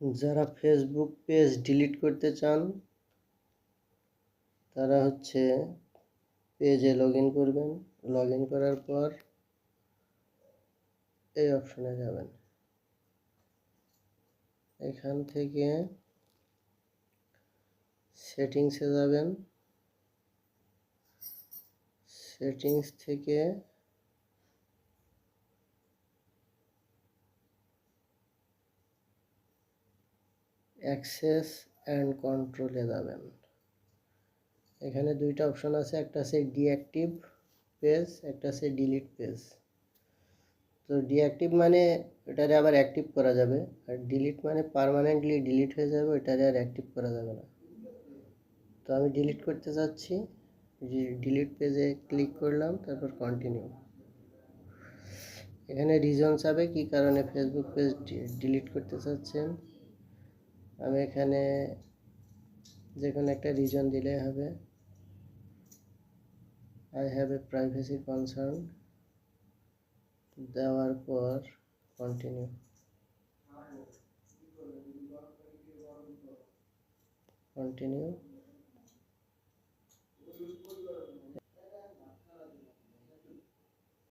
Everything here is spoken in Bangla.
যারা ফেসবুক পেজ ডিলিট করতে চান তারা পেজে লগ ইন করবেন। লগ ইন করার পর এই অপশনে যাবেন। এখান থেকে সেটিংসে যাবেন। সেটিংস থেকে অ্যাক্সেস অ্যান্ড কন্ট্রোলে যাবেন। এখানে দুইটা অপশন আছে, একটা আছে ডিঅ্যাক্টিভ পেজ, একটা আছে ডিলিট পেজ। তো ডিঅ্যাক্টিভ মানে এটারে আবার অ্যাক্টিভ করা যাবে, আর ডিলিট মানে পার্মানেন্টলি ডিলিট হয়ে যাবে, এটারে আর অ্যাক্টিভ করা যাবে না। তো আমি ডিলিট করতে চাচ্ছি, ডিলিট পেজে ক্লিক করলাম, তারপর কন্টিনিউ। এখানে রিজন চাবে কি কারণে ফেসবুক পেজ ডিলিট করতে চাচ্ছেন। আমি এখানে যে কোনো একটা রিজন দিলে হবে। I have a privacy concern দেওয়ার পর কন্টিনিউ। কন্টিনিউ